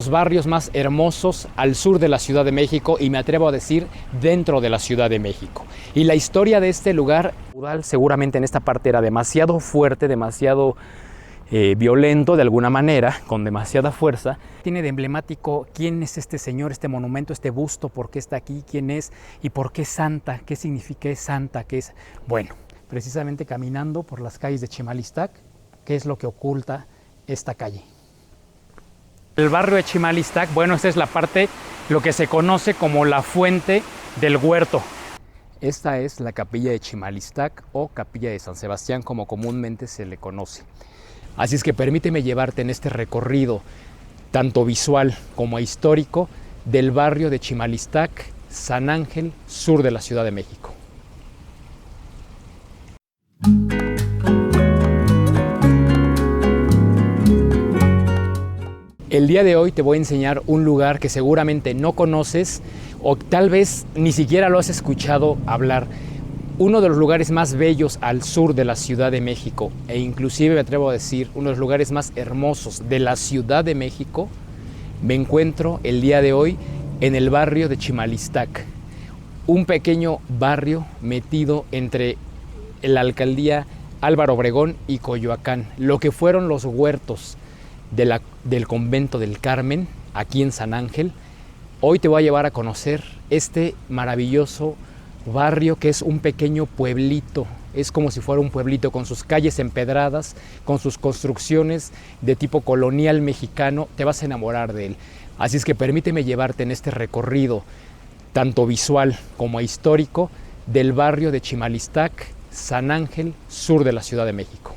Los barrios más hermosos al sur de la Ciudad de México y me atrevo a decir dentro de la Ciudad de México. Y la historia de este lugar, seguramente en esta parte era demasiado fuerte, demasiado violento de alguna manera, con demasiada fuerza. Tiene de emblemático quién es este señor, este monumento, este busto, por qué está aquí, quién es y por qué es santa, qué significa es santa, qué es... Bueno, precisamente caminando por las calles de Chimalistac, ¿qué es lo que oculta esta calle? El barrio de Chimalistac, bueno, esta es la parte, lo que se conoce como la Fuente del Huerto. Esta es la capilla de Chimalistac o capilla de San Sebastián, como comúnmente se le conoce. Así es que permíteme llevarte en este recorrido, tanto visual como histórico, del barrio de Chimalistac, San Ángel, sur de la Ciudad de México. El día de hoy te voy a enseñar un lugar que seguramente no conoces o tal vez ni siquiera lo has escuchado hablar. Uno de los lugares más bellos al sur de la Ciudad de México e inclusive me atrevo a decir uno de los lugares más hermosos de la Ciudad de México. Me encuentro el día de hoy en el barrio de Chimalistac, un pequeño barrio metido entre la alcaldía Álvaro Obregón y Coyoacán, lo que fueron los huertos del convento del Carmen, aquí en San Ángel. Hoy te voy a llevar a conocer este maravilloso barrio que es un pequeño pueblito. Es como si fuera un pueblito con sus calles empedradas, con sus construcciones de tipo colonial mexicano. Te vas a enamorar de él. Así es que permíteme llevarte en este recorrido, tanto visual como histórico, del barrio de Chimalistac, San Ángel, sur de la Ciudad de México.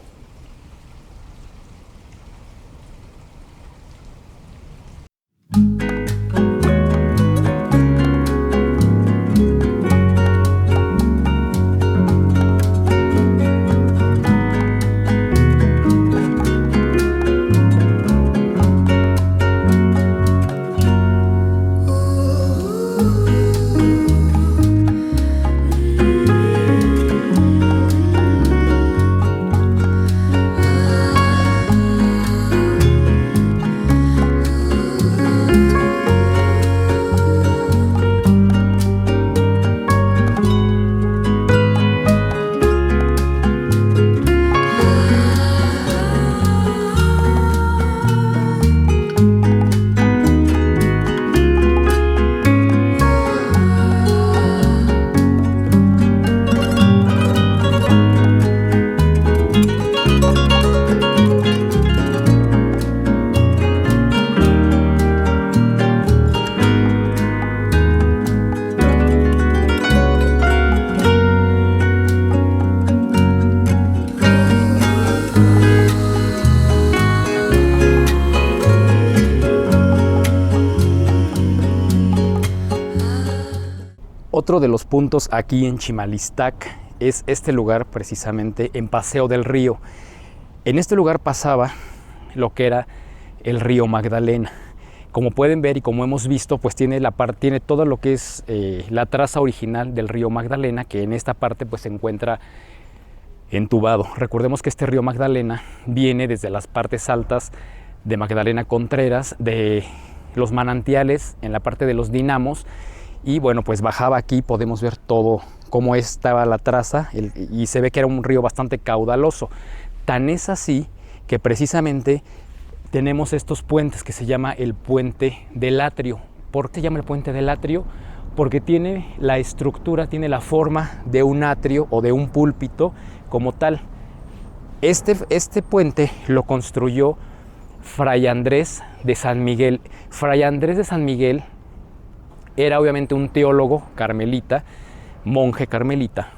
Otro de los puntos aquí en Chimalistac es este lugar precisamente en Paseo del Río. En este lugar pasaba lo que era el río Magdalena. Como pueden ver y como hemos visto, pues tiene todo lo que es la traza original del río Magdalena, que en esta parte pues se encuentra entubado. Recordemos que este río Magdalena viene desde las partes altas de Magdalena Contreras, de los manantiales en la parte de los dinamos, y bueno, pues bajaba aquí, podemos ver todo cómo estaba la traza y se ve que era un río bastante caudaloso. Tan es así que precisamente tenemos estos puentes que se llama el Puente del Atrio. ¿Por qué se llama el Puente del Atrio? Porque tiene la estructura, tiene la forma de un atrio o de un púlpito como tal. Este puente lo construyó Fray Andrés de San Miguel. Fray Andrés de San Miguel era obviamente un teólogo carmelita, monje carmelita.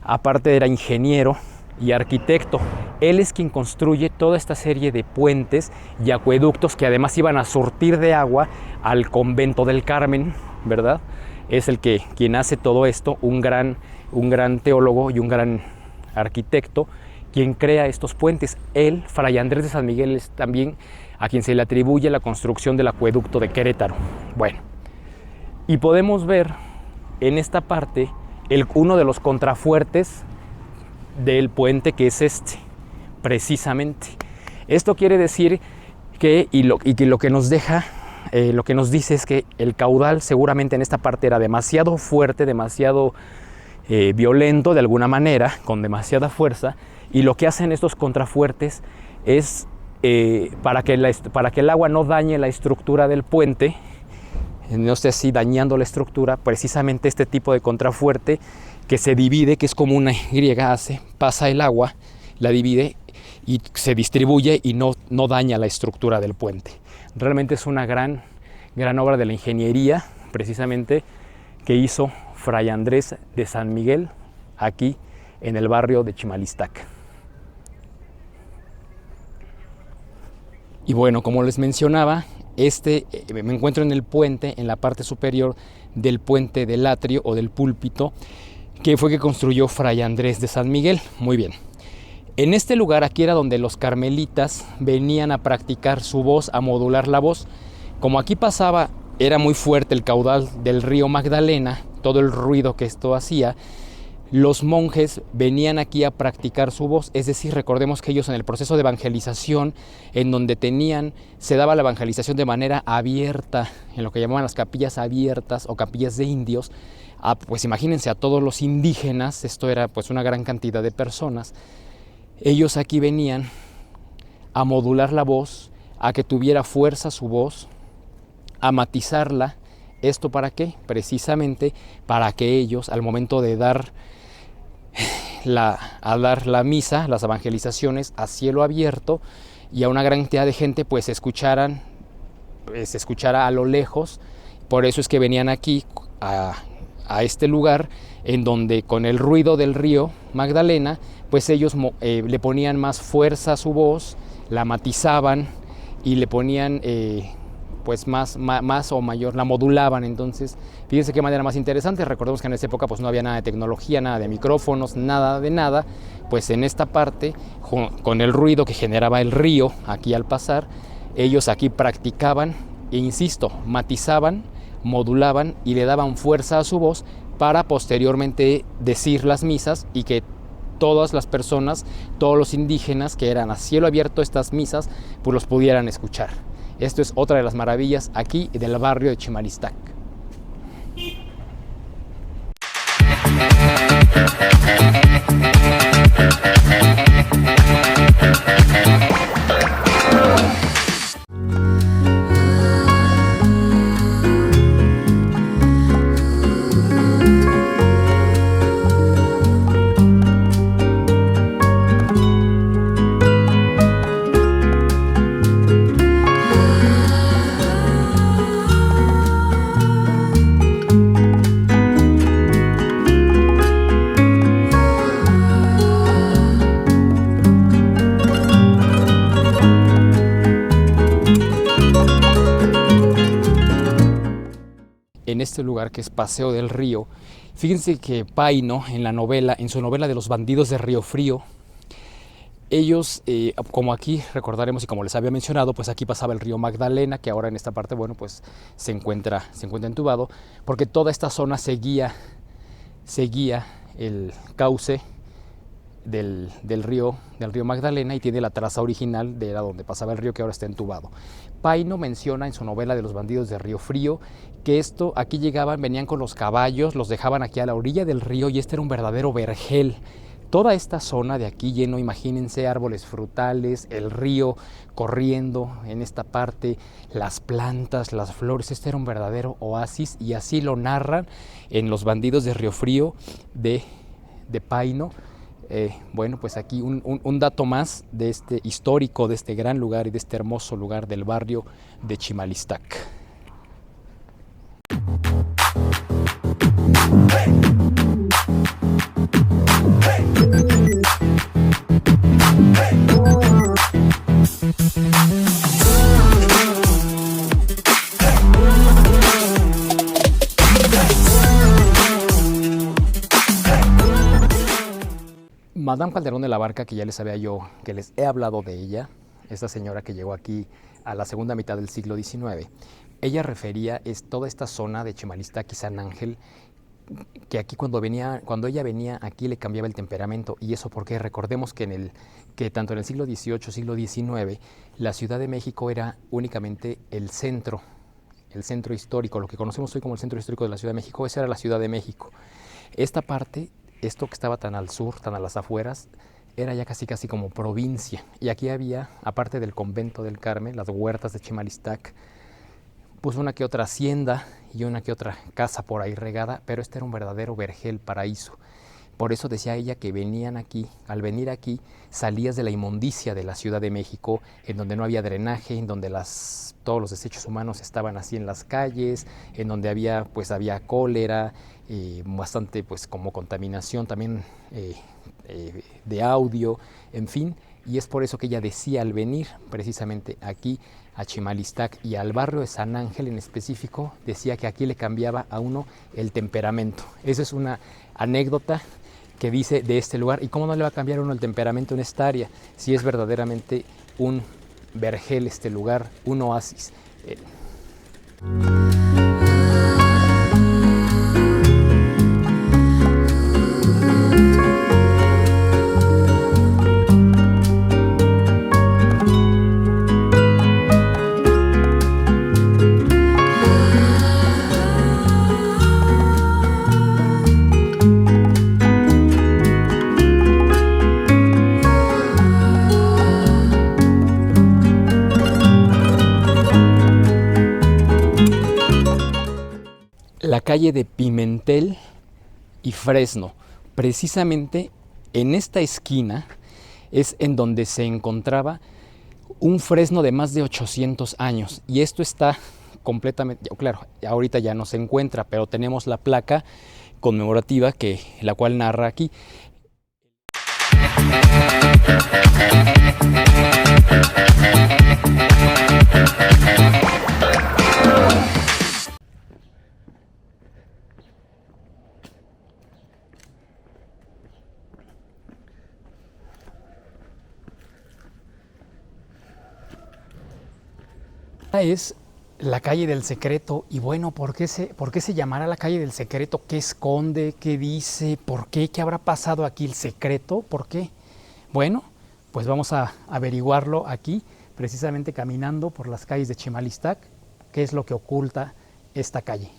Aparte era ingeniero y arquitecto. Él es quien construye toda esta serie de puentes y acueductos que además iban a surtir de agua al convento del Carmen, ¿verdad? Es quien hace todo esto, un gran teólogo y un gran arquitecto, quien crea estos puentes. Él, Fray Andrés de San Miguel, es también a quien se le atribuye la construcción del acueducto de Querétaro. Bueno, y podemos ver en esta parte uno de los contrafuertes del puente, que es este, precisamente. Esto quiere decir que lo que nos deja lo que nos dice es que el caudal seguramente en esta parte era demasiado fuerte, demasiado violento de alguna manera, con demasiada fuerza, y lo que hacen estos contrafuertes es para que el agua no dañe la estructura del puente, no esté así dañando la estructura, precisamente este tipo de contrafuerte que se divide, que es como una Y, pasa el agua, la divide y se distribuye y no daña la estructura del puente. Realmente es una gran obra de la ingeniería, precisamente, que hizo Fray Andrés de San Miguel aquí en el barrio de Chimalistac. Y bueno, como les mencionaba, me encuentro en el puente, en la parte superior del puente del atrio o del púlpito, que fue que construyó Fray Andrés de San Miguel. Muy bien. En este lugar aquí era donde los carmelitas venían a practicar su voz, a modular la voz. Como aquí pasaba, era muy fuerte el caudal del río Magdalena, todo el ruido que esto hacía, los monjes venían aquí a practicar su voz, es decir, recordemos que ellos en el proceso de evangelización, en donde se daba la evangelización de manera abierta, en lo que llamaban las capillas abiertas o capillas de indios, pues imagínense a todos los indígenas, esto era pues una gran cantidad de personas, ellos aquí venían a modular la voz, a que tuviera fuerza su voz, a matizarla. ¿Esto para qué? Precisamente para que ellos, al momento de dar la misa, las evangelizaciones a cielo abierto y a una gran cantidad de gente, pues se escuchara a lo lejos. Por eso es que venían aquí a este lugar en donde con el ruido del río Magdalena, pues ellos le ponían más fuerza a su voz, la matizaban y le ponían pues más o mayor, la modulaban. Entonces, fíjense qué manera más interesante. Recordemos que en esa época pues no había nada de tecnología, nada de micrófonos, nada de nada. Pues en esta parte, con el ruido que generaba el río aquí al pasar, ellos aquí practicaban e insisto, matizaban, modulaban y le daban fuerza a su voz para posteriormente decir las misas y que todas las personas, todos los indígenas que eran a cielo abierto estas misas, pues los pudieran escuchar. Esto es otra de las maravillas aquí del barrio de Chimalistac. En este lugar que es Paseo del Río, fíjense que Paino en su novela de Los bandidos de Río Frío, ellos, como aquí recordaremos y como les había mencionado, pues aquí pasaba el río Magdalena, que ahora en esta parte, bueno, pues se encuentra entubado, porque toda esta zona seguía el cauce del río Magdalena y tiene la traza original de donde pasaba el río, que ahora está entubado. Paino menciona en su novela de Los bandidos de Río Frío que aquí venían con los caballos, los dejaban aquí a la orilla del río y este era un verdadero vergel. Toda esta zona de aquí lleno, imagínense, árboles frutales, el río corriendo en esta parte, las plantas, las flores, este era un verdadero oasis y así lo narran en Los bandidos de Río Frío de Paino. Bueno, pues aquí un dato más de este histórico, de este gran lugar y de este hermoso lugar del barrio de Chimalistac. Madame Calderón de la Barca, que ya les he hablado de ella, esta señora que llegó aquí a la segunda mitad del siglo XIX, ella refería toda esta zona de Chimalistac y San Ángel, que aquí cuando ella venía aquí le cambiaba el temperamento. Y eso porque recordemos que tanto en el siglo XVIII, siglo XIX, la Ciudad de México era únicamente el centro el centro histórico, lo que conocemos hoy como el centro histórico de la Ciudad de México, esa era la Ciudad de México. Esta parte, esto que estaba tan al sur, tan a las afueras, era ya casi como provincia. Y aquí había, aparte del convento del Carmen, las huertas de Chimalistac, pues una que otra hacienda y una que otra casa por ahí regada, pero este era un verdadero vergel, paraíso. Por eso decía ella que venían aquí, al venir aquí, salías de la inmundicia de la Ciudad de México, en donde no había drenaje, en donde todos los desechos humanos estaban así en las calles, en donde había cólera, bastante pues como contaminación también de audio, en fin. Y es por eso que ella decía al venir precisamente aquí a Chimalistac y al barrio de San Ángel en específico, decía que aquí le cambiaba a uno el temperamento. Esa es una anécdota que dice de este lugar. ¿Y cómo no le va a cambiar a uno el temperamento en esta área? Si es verdaderamente un vergel este lugar, un oasis. La calle de Pimentel y Fresno, precisamente en esta esquina es en donde se encontraba un fresno de más de 800 años y esto está completamente, claro, ahorita ya no se encuentra, pero tenemos la placa conmemorativa la cual narra aquí. Es la calle del secreto. Y bueno, ¿por qué se llamará la calle del secreto? ¿Qué esconde? ¿Qué dice? ¿Por qué? ¿Qué habrá pasado aquí? ¿El secreto? ¿Por qué? Bueno, pues vamos a averiguarlo aquí, precisamente caminando por las calles de Chimalistac, qué es lo que oculta esta calle.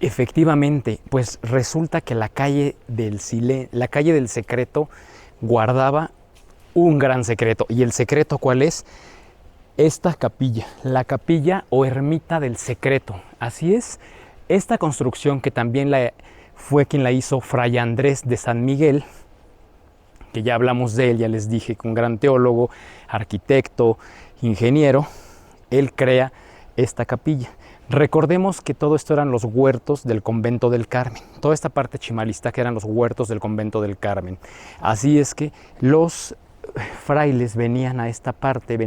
Efectivamente, pues resulta que la calle del secreto guardaba un gran secreto. ¿Y el secreto cuál es? Esta capilla, la capilla o ermita del secreto. Así es, esta construcción que también fue quien la hizo Fray Andrés de San Miguel, que ya hablamos de él, ya les dije, que un gran teólogo, arquitecto, ingeniero, él crea esta capilla. Recordemos que todo esto eran los huertos del convento del Carmen. Toda esta parte Chimalistac eran los huertos del convento del Carmen. Así es que los frailes venían a esta parte,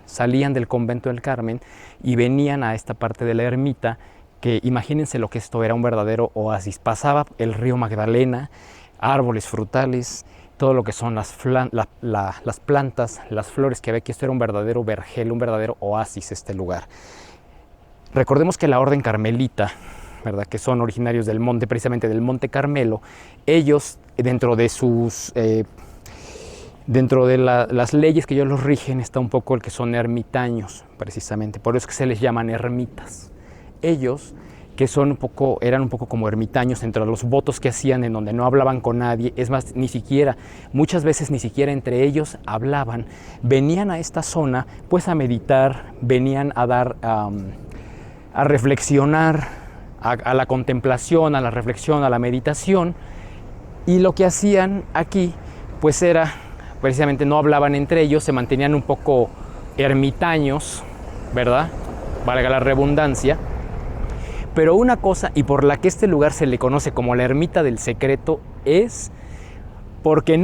salían del convento del Carmen y venían a esta parte de la ermita, que imagínense lo que esto era, un verdadero oasis. Pasaba el río Magdalena, árboles frutales, todo lo que son las plantas, las flores que había aquí. Esto era un verdadero vergel, un verdadero oasis este lugar. Recordemos que la orden carmelita, ¿verdad?, que son originarios del monte, precisamente del Monte Carmelo, ellos dentro de las leyes que ellos los rigen está un poco el que son ermitaños, precisamente, por eso es que se les llaman ermitas. Ellos, que eran un poco como ermitaños, entre los votos que hacían en donde no hablaban con nadie, es más, muchas veces ni siquiera entre ellos hablaban, venían a esta zona pues a meditar, venían a dar a reflexionar, a la contemplación, a la reflexión, a la meditación. Y lo que hacían aquí, pues era, precisamente no hablaban entre ellos, se mantenían un poco ermitaños, ¿verdad? Valga la redundancia. Pero una cosa, y por la que este lugar se le conoce como la ermita del secreto, es porque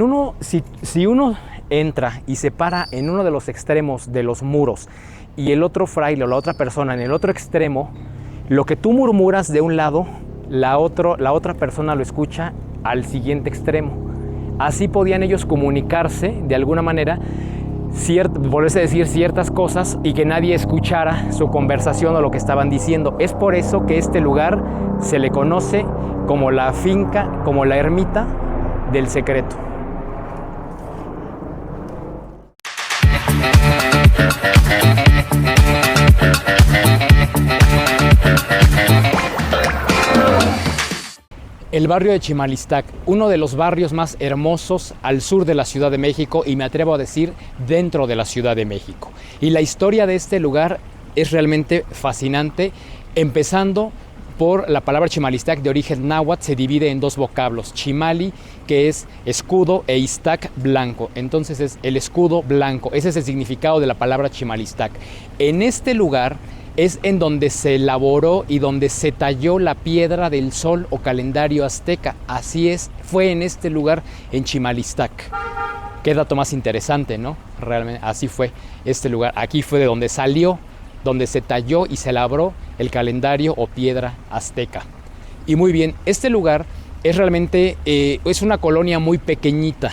si uno entra y se para en uno de los extremos de los muros y el otro fraile o la otra persona en el otro extremo, lo que tú murmuras de un lado, la otra persona lo escucha al siguiente extremo. Así podían ellos comunicarse de alguna manera, volverse a decir ciertas cosas y que nadie escuchara su conversación o lo que estaban diciendo. Es por eso que este lugar se le conoce como la finca, como la ermita del secreto. El barrio de Chimalistac, uno de los barrios más hermosos al sur de la Ciudad de México y me atrevo a decir dentro de la Ciudad de México. Y la historia de este lugar es realmente fascinante, empezando por la palabra Chimalistac de origen náhuatl. Se divide en dos vocablos, chimali, que es escudo, e istac, blanco. Entonces es el escudo blanco, ese es el significado de la palabra Chimalistac. En este lugar es en donde se elaboró y donde se talló la piedra del sol o calendario azteca. Así es, fue en este lugar, en Chimalistac. Qué dato más interesante, ¿no? Realmente así fue este lugar. Aquí fue de donde salió, donde se talló y se elaboró el calendario o piedra azteca. Y muy bien, este lugar es realmente es una colonia muy pequeñita.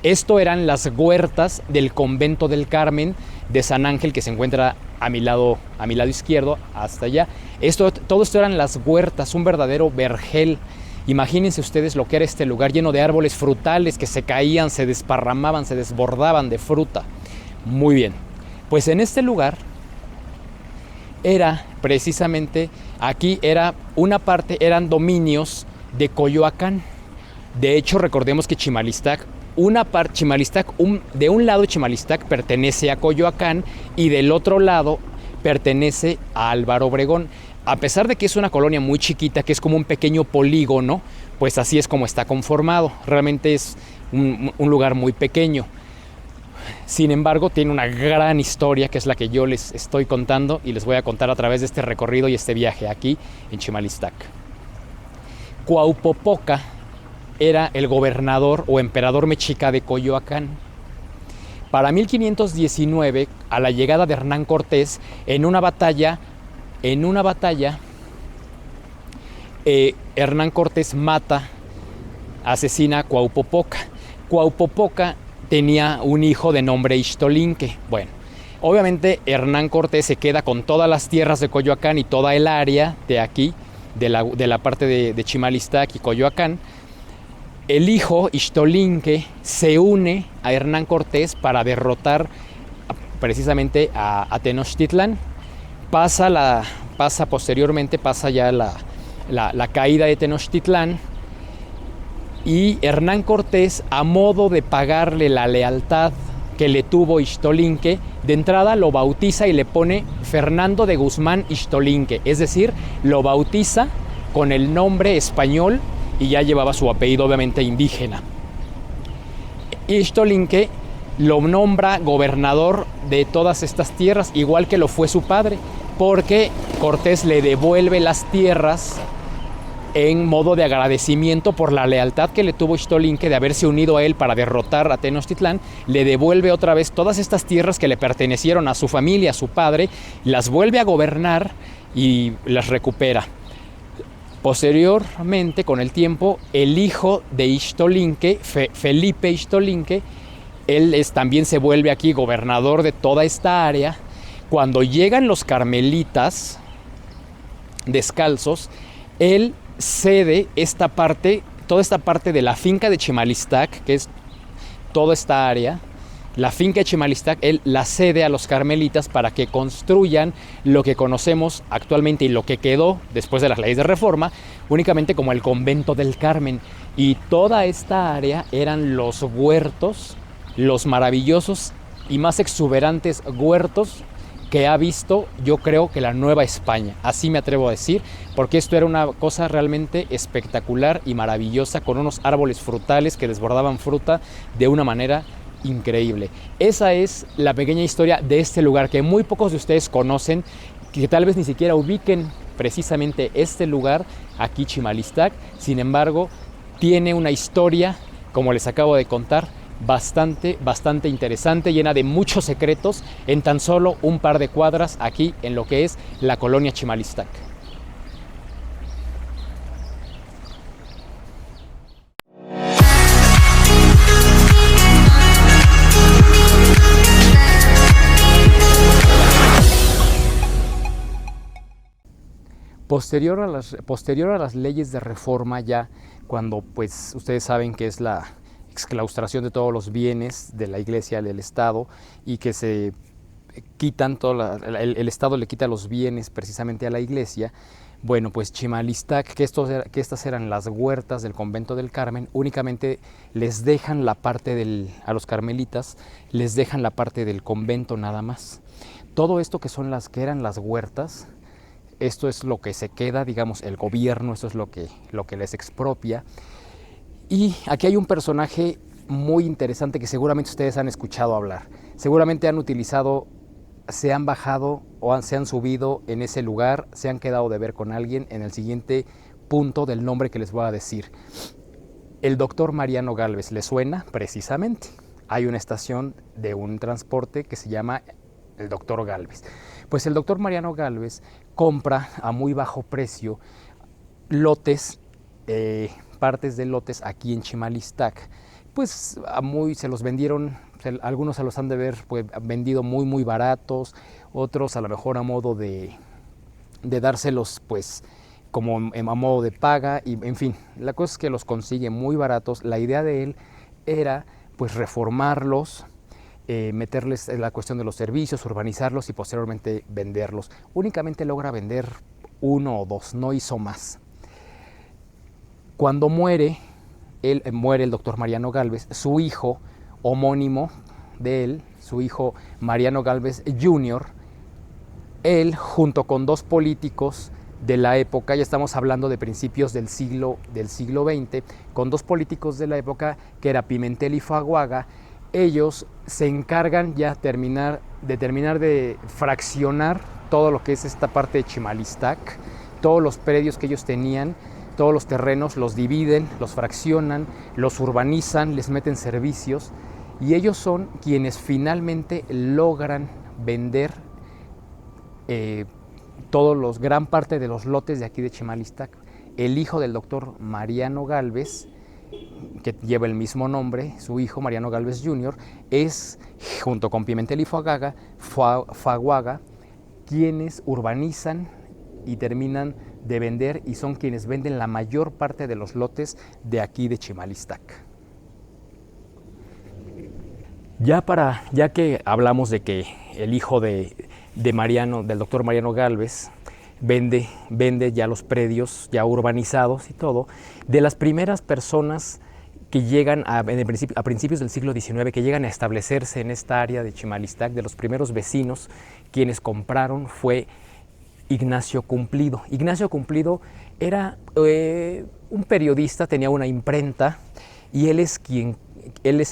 Esto eran las huertas del convento del Carmen de San Ángel, que se encuentra a mi lado izquierdo, hasta allá. Todo esto eran las huertas, un verdadero vergel. Imagínense ustedes lo que era este lugar, lleno de árboles frutales que se caían, se desparramaban, se desbordaban de fruta. Muy bien, pues en este lugar era precisamente, aquí era una parte, eran dominios de Coyoacán. De hecho, recordemos que Chimalistac, de un lado de Chimalistac pertenece a Coyoacán y del otro lado pertenece a Álvaro Obregón. A pesar de que es una colonia muy chiquita, que es como un pequeño polígono, pues así es como está conformado. Realmente es un lugar muy pequeño. Sin embargo, tiene una gran historia, que es la que yo les estoy contando y les voy a contar a través de este recorrido y este viaje aquí en Chimalistac. Cuaupopoca era el gobernador o emperador mexica de Coyoacán. Para 1519, a la llegada de Hernán Cortés, en una batalla, Hernán Cortés asesina a Cuaupopoca. Cuaupopoca tenía un hijo de nombre Ixtolinque. Bueno, obviamente Hernán Cortés se queda con todas las tierras de Coyoacán y toda el área de aquí, de la parte de Chimalistac y Coyoacán. El hijo Ixtolinque se une a Hernán Cortés para derrotar precisamente a Tenochtitlán. Posteriormente pasa ya la caída de Tenochtitlán, y Hernán Cortés, a modo de pagarle la lealtad que le tuvo Ixtolinque, de entrada lo bautiza y le pone Fernando de Guzmán Ixtolinque, es decir, lo bautiza con el nombre español y ya llevaba su apellido obviamente indígena. Ixtolinque lo nombra gobernador de todas estas tierras, igual que lo fue su padre, porque Cortés le devuelve las tierras en modo de agradecimiento por la lealtad que le tuvo Ixtolinque de haberse unido a él para derrotar a Tenochtitlán. Le devuelve otra vez todas estas tierras que le pertenecieron a su familia, a su padre, las vuelve a gobernar y las recupera. Posteriormente, con el tiempo, el hijo de Ixtolinque, Felipe Ixtolinque, también se vuelve aquí gobernador de toda esta área. Cuando llegan los carmelitas descalzos, él cede toda esta parte de la finca de Chimalistac, que es toda esta área, la finca de Chimalistac, él la cede a los carmelitas para que construyan lo que conocemos actualmente y lo que quedó después de las leyes de reforma, únicamente como el convento del Carmen. Y toda esta área eran los huertos, los maravillosos y más exuberantes huertos que ha visto, yo creo que la Nueva España, así me atrevo a decir, porque esto era una cosa realmente espectacular y maravillosa, con unos árboles frutales que desbordaban fruta de una manera increíble. Esa es la pequeña historia de este lugar que muy pocos de ustedes conocen, que tal vez ni siquiera ubiquen precisamente este lugar, aquí Chimalistac. Sin embargo, tiene una historia, como les acabo de contar, bastante interesante, llena de muchos secretos, en tan solo un par de cuadras aquí en lo que es la colonia Chimalistac. Posterior a las leyes de reforma, ya cuando pues ustedes saben que es la exclaustración de todos los bienes de la Iglesia del Estado y que se quitan el Estado le quita los bienes precisamente a la Iglesia. Bueno, pues Chimalistac, que estas eran las huertas del convento del Carmen, únicamente les dejan la parte a los carmelitas, les dejan la parte del convento nada más. Todo esto que eran las huertas, esto es lo que se queda, digamos, el gobierno, esto es lo que les expropia. Y aquí hay un personaje muy interesante que seguramente ustedes han escuchado hablar. Seguramente han utilizado, se han bajado o se han subido en ese lugar, se han quedado de ver con alguien en el siguiente punto del nombre que les voy a decir. El doctor Mariano Gálvez, ¿le suena? Precisamente. Hay una estación de un transporte que se llama el doctor Gálvez. Pues el doctor Mariano Gálvez compra a muy bajo precio lotes, partes de lotes aquí en Chimalistac. Pues se los vendieron, algunos se los han de ver pues, vendido muy baratos, otros a lo mejor a modo de dárselos pues como a modo de paga, y en fin, la cosa es que los consigue muy baratos. La idea de él era pues reformarlos, meterles la cuestión de los servicios, urbanizarlos y posteriormente venderlos. Únicamente logra vender 1 o 2, no hizo más. Cuando muere el doctor Mariano Gálvez, su hijo homónimo de él, su hijo Mariano Gálvez Jr., él junto con 2 políticos de la época, ya estamos hablando de principios del siglo XX, con 2 políticos de la época que era Pimentel y Faguaga, ellos se encargan ya de terminar de fraccionar todo lo que es esta parte de Chimalistac, todos los predios que ellos tenían, todos los terrenos, los dividen, los fraccionan, los urbanizan, les meten servicios, y ellos son quienes logran vender gran parte de los lotes de aquí de Chimalistac. El hijo del doctor Mariano Gálvez, que lleva el mismo nombre, su hijo Mariano Gálvez Jr., es, junto con Pimentel y Faguaga, quienes urbanizan y terminan de vender, y son quienes venden la mayor parte de los lotes de aquí de Chimalistac. Ya que hablamos de que el hijo del doctor Mariano Gálvez vende ya los predios ya urbanizados y todo, de las primeras personas que llegan a principios del siglo XIX, que llegan a establecerse en esta área de Chimalistac, de los primeros vecinos quienes compraron, fue Ignacio Cumplido. Ignacio Cumplido era un periodista, tenía una imprenta, y él es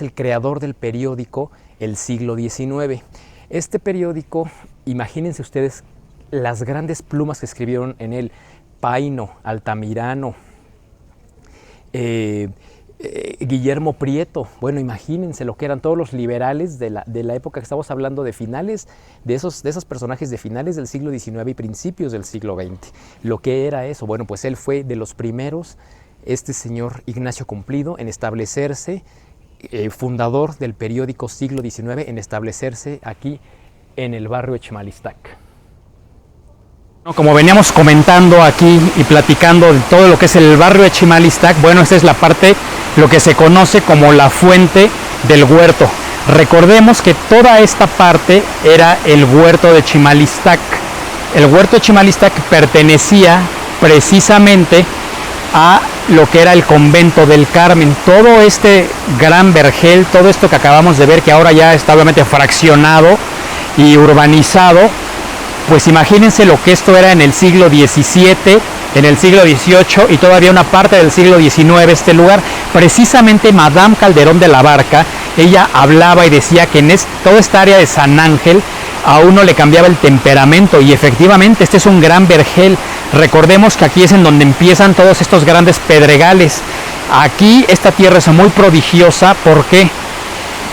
el creador del periódico El Siglo XIX. Este periódico, imagínense ustedes las grandes plumas que escribieron en él: Paino, Altamirano, Guillermo Prieto. Bueno, imagínense lo que eran todos los liberales de la época, que estamos hablando de finales, de esos personajes de finales del siglo XIX y principios del siglo XX. Lo que era eso, bueno, pues él fue de los primeros, este señor Ignacio Cumplido, en establecerse, fundador del periódico Siglo XIX, en establecerse aquí en el barrio de Chimalistac. Como veníamos comentando aquí y platicando de todo lo que es el barrio de Chimalistac, bueno, esta es la parte, lo que se conoce como la fuente del huerto. Recordemos que toda esta parte era el huerto de Chimalistac. El huerto de Chimalistac pertenecía precisamente a lo que era el convento del Carmen. Todo este gran vergel, todo esto que acabamos de ver, que ahora ya está obviamente fraccionado y urbanizado, Pues imagínense lo que esto era en el siglo XVII, en el siglo XVIII y todavía una parte del siglo XIX este lugar. Precisamente Madame Calderón de la Barca, ella hablaba y decía que en toda esta área de San Ángel a uno le cambiaba el temperamento, y efectivamente este es un gran vergel. Recordemos que aquí es en donde empiezan todos estos grandes pedregales. Aquí esta tierra es muy prodigiosa. ¿Por qué?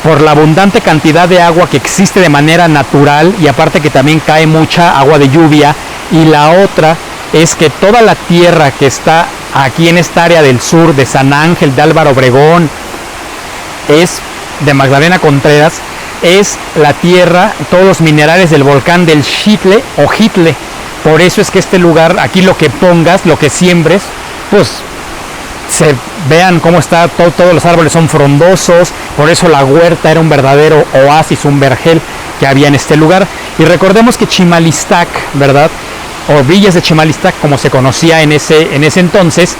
Por la abundante cantidad de agua que existe de manera natural, y aparte que también cae mucha agua de lluvia. Y la otra es que toda la tierra que está aquí en esta área del sur de San Ángel, de Álvaro Obregón, es de Magdalena Contreras, es la tierra, todos los minerales del volcán del Xitle o Jitle. Por eso es que este lugar, aquí lo que pongas, lo que siembres, pues se vean cómo está, todos los árboles son frondosos. Por eso la huerta era un verdadero oasis, un vergel que había en este lugar. Y recordemos que Chimalistac, ¿verdad?, o Villas de Chimalistac, como se conocía en ese entonces,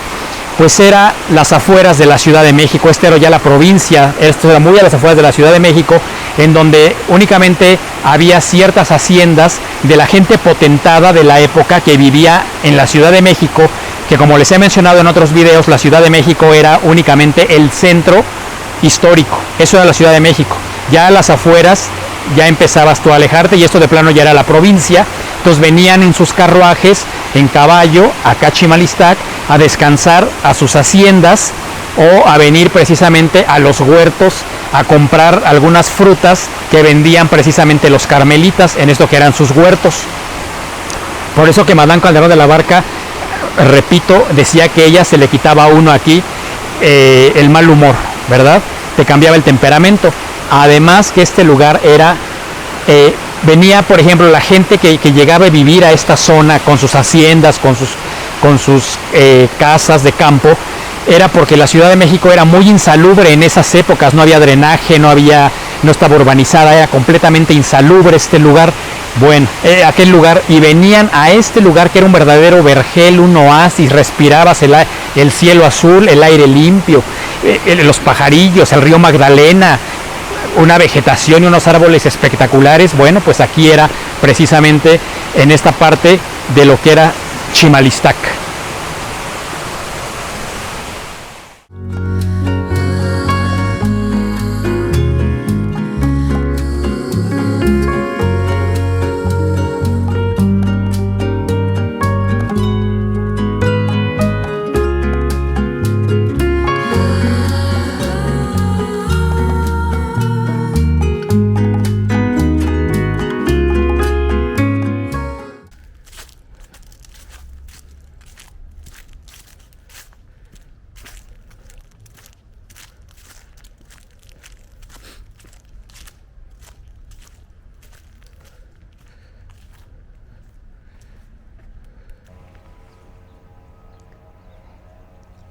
pues era las afueras de la Ciudad de México. Esta era ya la provincia, esto era muy a las afueras de la Ciudad de México, en donde únicamente había ciertas haciendas de la gente potentada de la época que vivía en la Ciudad de México, que, como les he mencionado en otros videos, la Ciudad de México era únicamente el centro histórico. Eso era la Ciudad de México. Ya a las afueras ya empezabas tú a alejarte, y esto de plano ya era la provincia. Entonces venían en sus carruajes, en caballo, acá a Chimalistac, a descansar a sus haciendas, o a venir precisamente a los huertos a comprar algunas frutas que vendían precisamente los carmelitas en esto que eran sus huertos. Por eso que Madame Calderón de la Barca, repito, decía que ella se le quitaba a uno aquí el mal humor, ¿verdad? Te cambiaba el temperamento. Además que este lugar era, venía, por ejemplo, la gente que llegaba a vivir a esta zona con sus haciendas, con sus casas de campo, era porque la Ciudad de México era muy insalubre en esas épocas. No había drenaje, no estaba urbanizada, era completamente insalubre este lugar. Bueno, aquel lugar, y venían a este lugar que era un verdadero vergel, un oasis. Respirabas el cielo azul, el aire limpio, los pajarillos, el río Magdalena, una vegetación y unos árboles espectaculares. Bueno, pues aquí era precisamente en esta parte de lo que era Chimalistac.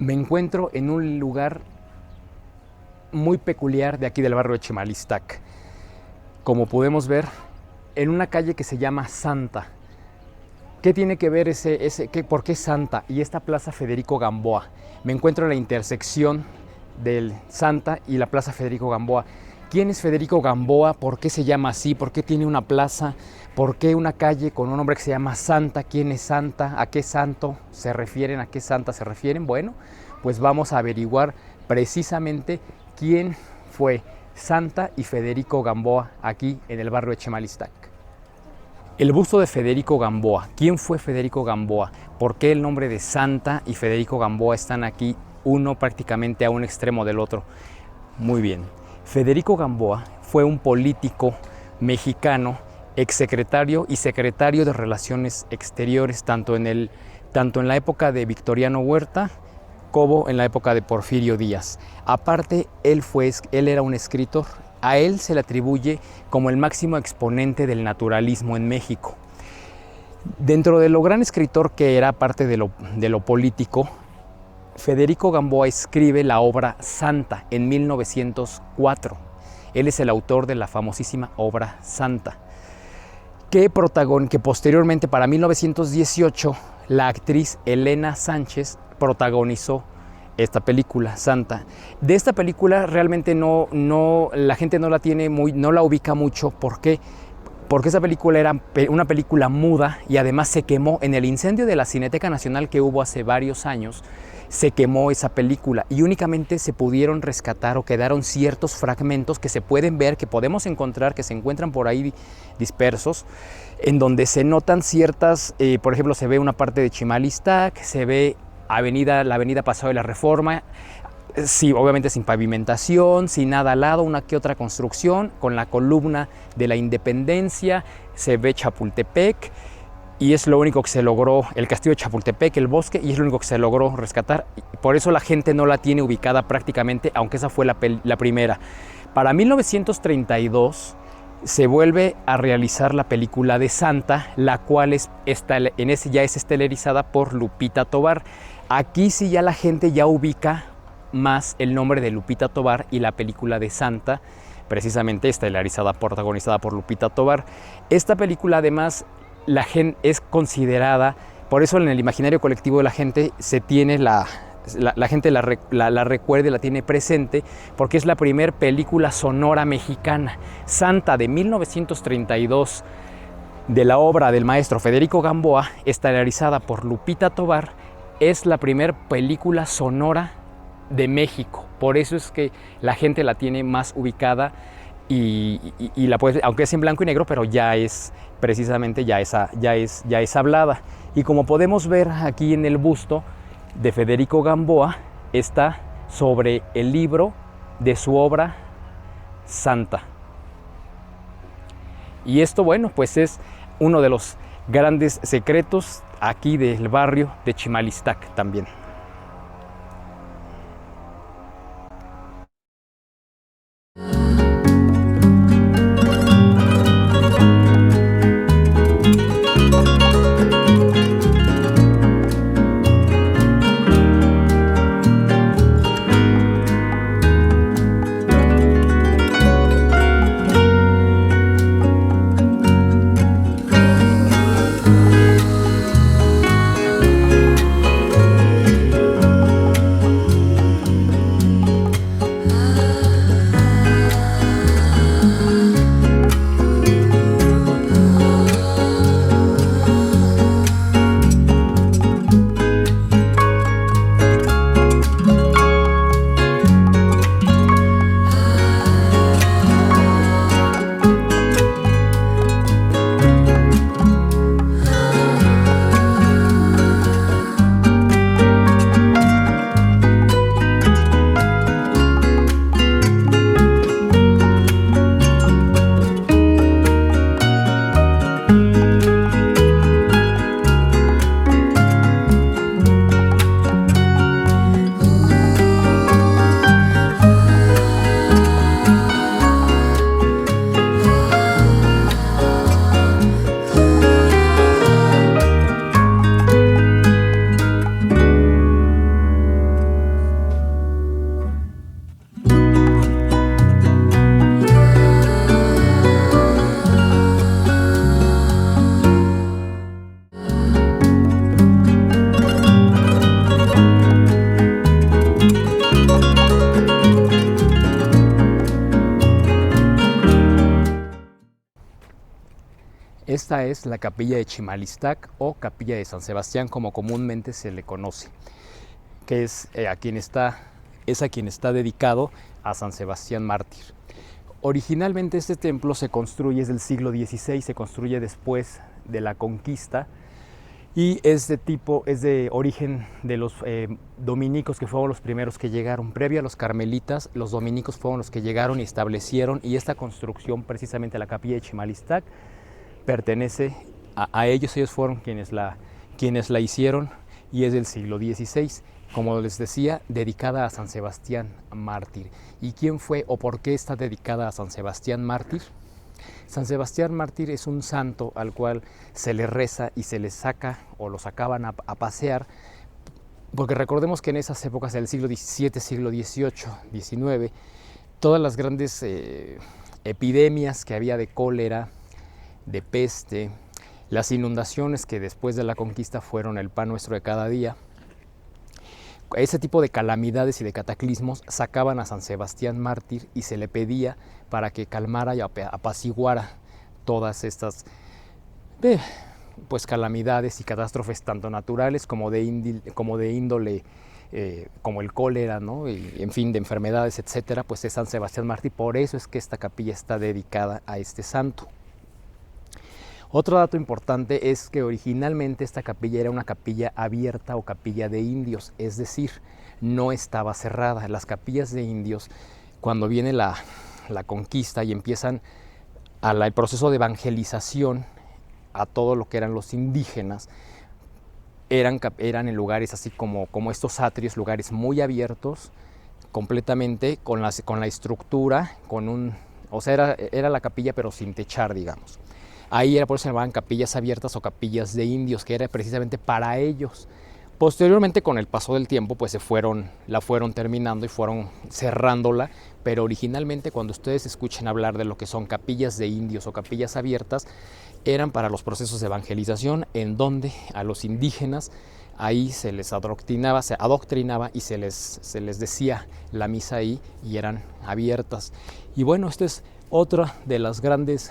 Me encuentro en un lugar muy peculiar de aquí del barrio de Chimalistac. Como podemos ver, en una calle que se llama Santa. ¿Qué tiene que ver por qué Santa? Y esta Plaza Federico Gamboa. Me encuentro en la intersección del Santa y la Plaza Federico Gamboa. ¿Quién es Federico Gamboa? ¿Por qué se llama así? ¿Por qué tiene una plaza? ¿Por qué una calle con un nombre que se llama Santa? ¿Quién es Santa? ¿A qué santo se refieren? ¿A qué santa se refieren? Bueno, pues vamos a averiguar precisamente quién fue Santa y Federico Gamboa aquí en el barrio de Chimalistac. El busto de Federico Gamboa. ¿Quién fue Federico Gamboa? ¿Por qué el nombre de Santa y Federico Gamboa están aquí, uno prácticamente a un extremo del otro? Muy bien. Federico Gamboa fue un político mexicano, exsecretario y secretario de Relaciones Exteriores, tanto en la época de Victoriano Huerta como en la época de Porfirio Díaz. Aparte, él era un escritor. A él se le atribuye como el máximo exponente del naturalismo en México. Dentro de lo gran escritor que era, aparte de lo político, Federico Gamboa escribe la obra Santa en 1904. Él es el autor de la famosísima obra Santa, que posteriormente, para 1918, la actriz Elena Sánchez protagonizó esta película, Santa. De esta película realmente la gente no la ubica mucho. ¿Por qué? porque esa película era una película muda y además se quemó en el incendio de la Cineteca Nacional que hubo hace varios años. Se quemó esa película y únicamente se pudieron rescatar o quedaron ciertos fragmentos que se pueden ver, que podemos encontrar, que se encuentran por ahí dispersos, en donde se notan ciertas, por ejemplo, se ve una parte de Chimalistac, se ve la avenida Paseo de la Reforma, sí, obviamente sin pavimentación, sin nada al lado, una que otra construcción, con la columna de la Independencia, se ve Chapultepec, y es lo único que se logró, el castillo de Chapultepec, el bosque, y es lo único que se logró rescatar. Por eso la gente no la tiene ubicada prácticamente, aunque esa fue la primera. Para 1932 se vuelve a realizar la película de Santa, la cual ya es estelarizada por Lupita Tovar. Aquí sí ya la gente ya ubica más el nombre de Lupita Tovar y la película de Santa, precisamente protagonizada por Lupita Tovar. Esta película además la gente es considerada, por eso en el imaginario colectivo de la gente se tiene la gente la recuerda y la tiene presente, porque es la primer película sonora mexicana. Santa, de 1932, de la obra del maestro Federico Gamboa, estelarizada por Lupita Tovar, es la primer película sonora de México. Por eso es que la gente la tiene más ubicada y la puede, aunque es en blanco y negro, pero ya es precisamente ya es hablada. Y como podemos ver aquí en el busto de Federico Gamboa, está sobre el libro de su obra Santa. Y esto, bueno, pues es uno de los grandes secretos aquí del barrio de Chimalistac también. Esta es la capilla de Chimalistac o capilla de San Sebastián, como comúnmente se le conoce, que es a quien está dedicado a San Sebastián mártir. Originalmente este templo se construye, es del siglo XVI, se construye después de la conquista y es de origen de los dominicos, que fueron los primeros que llegaron. Previo a los carmelitas, los dominicos fueron los que llegaron y establecieron, y esta construcción, precisamente la capilla de Chimalistac, pertenece a ellos. Ellos fueron quienes la hicieron y es del siglo XVI. Como les decía, dedicada a San Sebastián mártir. ¿Y quién fue o por qué está dedicada a San Sebastián mártir? San Sebastián mártir es un santo al cual se le reza y se le saca o lo sacaban a pasear, porque recordemos que en esas épocas del siglo XVII, siglo XVIII, XIX, todas las grandes epidemias que había de cólera, de peste, las inundaciones que después de la conquista fueron el pan nuestro de cada día, ese tipo de calamidades y de cataclismos sacaban a San Sebastián mártir y se le pedía para que calmara y apaciguara todas estas pues calamidades y catástrofes tanto naturales como de índole como el cólera, ¿no? Y, en fin, de enfermedades, etcétera, pues es San Sebastián Mártir. Por eso es que esta capilla está dedicada a este santo. Otro dato importante es que originalmente esta capilla era una capilla abierta o capilla de indios, es decir, no estaba cerrada. Las capillas de indios, cuando viene la conquista y empiezan el proceso de evangelización a todo lo que eran los indígenas, eran en lugares así como estos atrios, lugares muy abiertos, completamente con la estructura, o sea, era la capilla pero sin techar, digamos. Ahí era por eso se llamaban capillas abiertas o capillas de indios, que era precisamente para ellos. Posteriormente, con el paso del tiempo, pues la fueron terminando y fueron cerrándola, pero originalmente cuando ustedes escuchen hablar de lo que son capillas de indios o capillas abiertas, eran para los procesos de evangelización, en donde a los indígenas ahí se les adoctrinaba y se les decía la misa ahí y eran abiertas. Y bueno, esta es otra de las grandes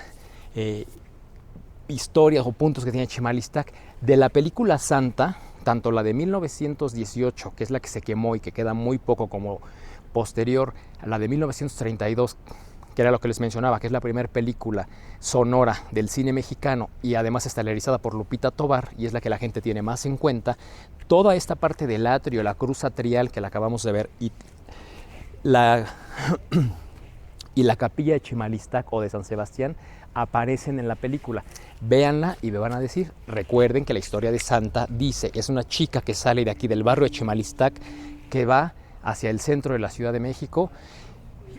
historias o puntos que tiene Chimalistac. De la película Santa, tanto la de 1918, que es la que se quemó y que queda muy poco, como posterior a la de 1932, que era lo que les mencionaba, que es la primera película sonora del cine mexicano y además estelarizada por Lupita Tovar, y es la que la gente tiene más en cuenta. Toda esta parte del atrio, la cruz atrial que la acabamos de ver, y la capilla de Chimalistac o de San Sebastián aparecen en la película. Véanla y me van a decir. Recuerden que la historia de Santa dice, es una chica que sale de aquí del barrio de Chimalistac, que va hacia el centro de la Ciudad de México,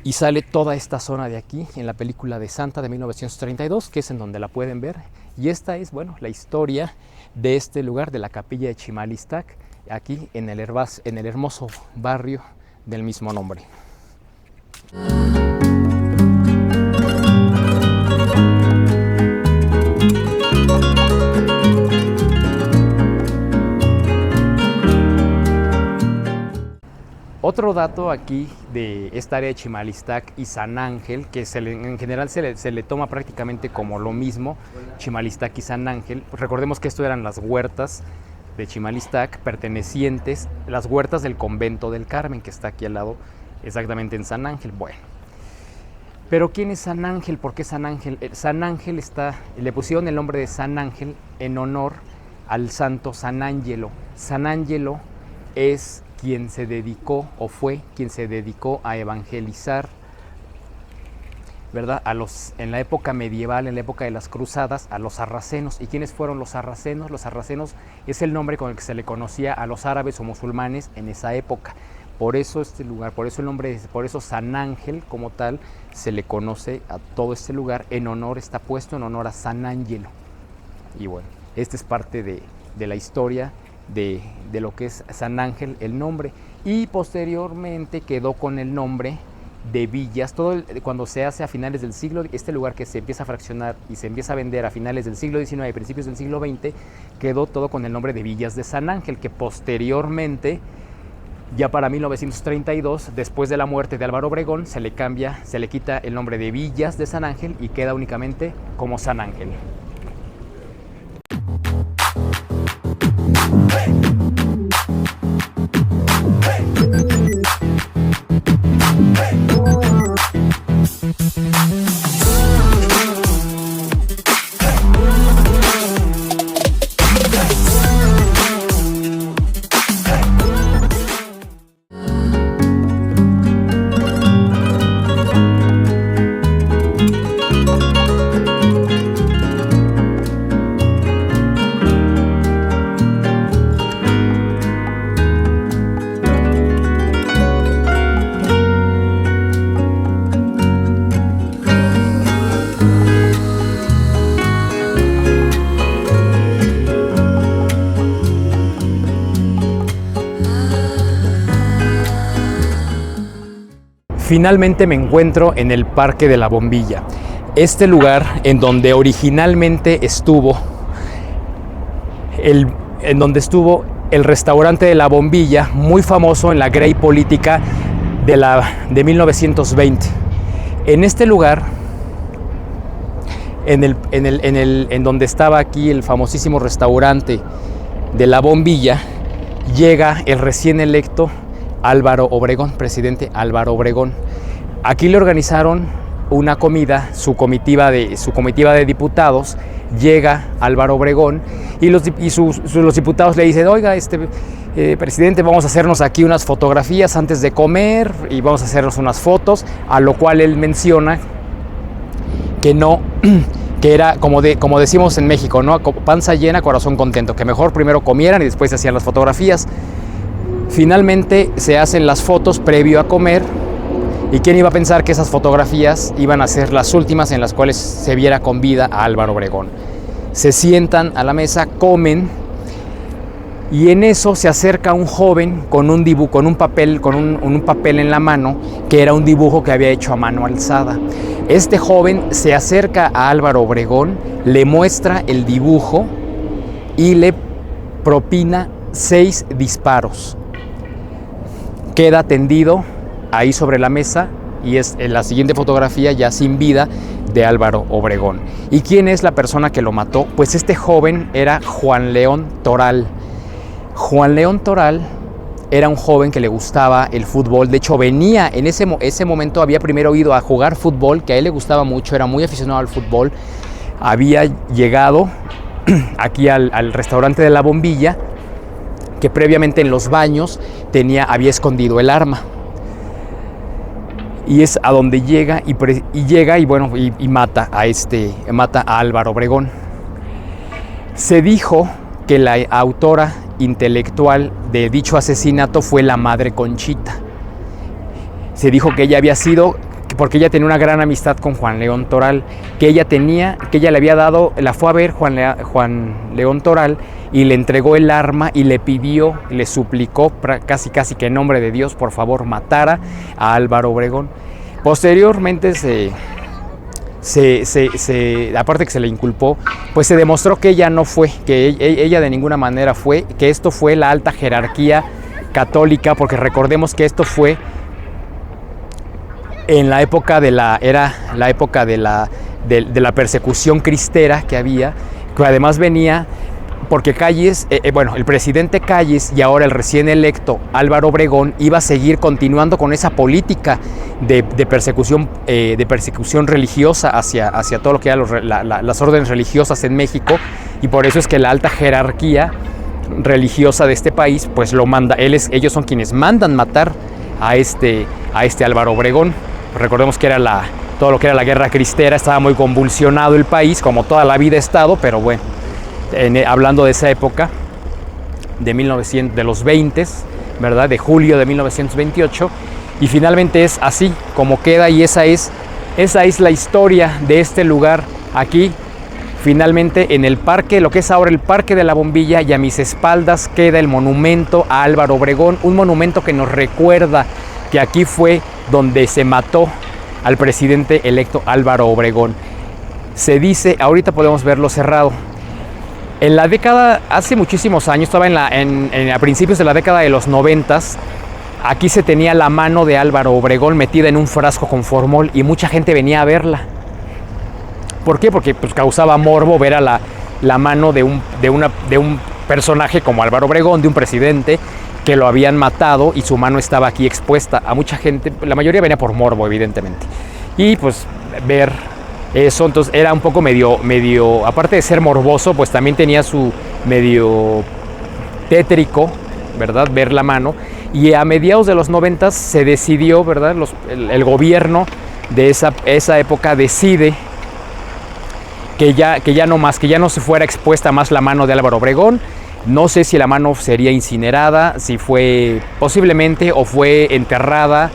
y sale toda esta zona de aquí en la película de Santa de 1932, que es en donde la pueden ver. Y esta es, bueno, la historia de este lugar, de la capilla de Chimalistac, aquí en el hermoso barrio del mismo nombre. Otro dato aquí de esta área de Chimalistac y San Ángel, que en general se le toma prácticamente como lo mismo, Chimalistac y San Ángel. Pues recordemos que esto eran las huertas de Chimalistac, pertenecientes, las huertas del convento del Carmen, que está aquí al lado, exactamente en San Ángel. Bueno, pero ¿quién es San Ángel? ¿Por qué San Ángel? San Ángel le pusieron el nombre de San Ángel en honor al santo San Ángelo. San Ángelo es quien se dedicó, o fue quien se dedicó a evangelizar, ¿verdad? En la época medieval, en la época de las cruzadas, a los sarracenos. ¿Y quiénes fueron los sarracenos? Los sarracenos es el nombre con el que se le conocía a los árabes o musulmanes en esa época. Por eso este lugar, por eso San Ángel como tal se le conoce a todo este lugar, está puesto en honor a San Ángelo. Y bueno, esta es parte de la historia de lo que es San Ángel, el nombre, y posteriormente quedó con el nombre de Villas. Cuando se hace a finales del siglo, este lugar que se empieza a fraccionar y se empieza a vender a finales del siglo XIX y principios del siglo XX, quedó todo con el nombre de Villas de San Ángel, que posteriormente, ya para 1932, después de la muerte de Álvaro Obregón, se le quita el nombre de Villas de San Ángel y queda únicamente como San Ángel. Finalmente me encuentro en el Parque de la Bombilla, este lugar en donde originalmente estuvo el restaurante de la Bombilla, muy famoso en la Grey política de 1920. En este lugar en donde estaba aquí el famosísimo restaurante de La Bombilla, llega el recién electo Álvaro Obregón, presidente Álvaro Obregón. Aquí le organizaron una comida, su comitiva de diputados. Llega Álvaro Obregón y los diputados le dicen: oiga, presidente, vamos a hacernos aquí unas fotografías antes de comer y vamos a hacernos unas fotos, a lo cual él menciona que no, que era como decimos en México, ¿no? Panza llena, corazón contento, que mejor primero comieran y después se hacían las fotografías. Finalmente se hacen las fotos previo a comer, y quién iba a pensar que esas fotografías iban a ser las últimas en las cuales se viera con vida a Álvaro Obregón. Se sientan a la mesa, comen, y en eso se acerca un joven con un papel en la mano, que era un dibujo que había hecho a mano alzada. Este joven se acerca a Álvaro Obregón, le muestra el dibujo y le propina 6 disparos. Queda tendido ahí sobre la mesa, y es en la siguiente fotografía ya sin vida de Álvaro Obregón. ¿Y quién es la persona que lo mató? Pues este joven era Juan León Toral. Juan León Toral era un joven que le gustaba el fútbol. De hecho, venía en ese momento, había primero ido a jugar fútbol, que a él le gustaba mucho, era muy aficionado al fútbol. Había llegado aquí al restaurante de La Bombilla, que previamente en los baños había escondido el arma. Y es a donde llega y mata a Álvaro Obregón. Se dijo que la autora intelectual de dicho asesinato fue la madre Conchita. Se dijo que ella había sido, porque ella tenía una gran amistad con Juan León Toral, que ella le había dado, la fue a ver Juan León Toral y le entregó el arma y le suplicó casi que en nombre de Dios, por favor, matara a Álvaro Obregón. Posteriormente aparte que se le inculpó, pues se demostró que ella no fue, que ella de ninguna manera fue, que esto fue la alta jerarquía católica, porque recordemos que esto fue en la época de la persecución cristera que había, que además venía porque Calles, el presidente Calles y ahora el recién electo Álvaro Obregón iba a seguir continuando con esa política de persecución religiosa hacia todo lo que eran las órdenes religiosas en México, y por eso es que la alta jerarquía religiosa de este país pues lo manda, ellos son quienes mandan matar a este Álvaro Obregón. Recordemos que era todo lo que era la guerra cristera, estaba muy convulsionado el país, como toda la vida ha estado, pero bueno, hablando de esa época, de los 20, ¿verdad? De julio de 1928, y finalmente es así como queda, y esa es la historia de este lugar aquí. Finalmente en el parque, lo que es ahora el Parque de la Bombilla, y a mis espaldas queda el monumento a Álvaro Obregón, un monumento que nos recuerda que aquí fue donde se mató al presidente electo Álvaro Obregón. Se dice, ahorita podemos verlo cerrado. En la década, hace muchísimos años, estaba a principios de la década de los 90, aquí se tenía la mano de Álvaro Obregón metida en un frasco con formol y mucha gente venía a verla. ¿Por qué? Porque pues, causaba morbo ver a la mano de un personaje como Álvaro Obregón, de un presidente que lo habían matado y su mano estaba aquí expuesta. A mucha gente, la mayoría venía por morbo, evidentemente. Y pues ver eso, entonces era un poco medio, aparte de ser morboso, pues también tenía su medio tétrico, ¿verdad? Ver la mano. Y a mediados de los 90 se decidió, ¿verdad? El gobierno de esa época decide que ya no se fuera expuesta más la mano de Álvaro Obregón. No sé si la mano sería incinerada, si fue posiblemente o fue enterrada.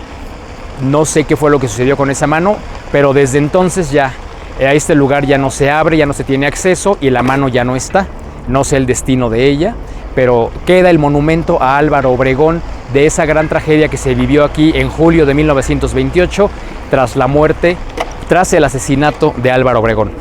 No sé qué fue lo que sucedió con esa mano, pero desde entonces ya a este lugar ya no se abre, ya no se tiene acceso y la mano ya no está. No sé el destino de ella, pero queda el monumento a Álvaro Obregón de esa gran tragedia que se vivió aquí en julio de 1928 tras el asesinato de Álvaro Obregón.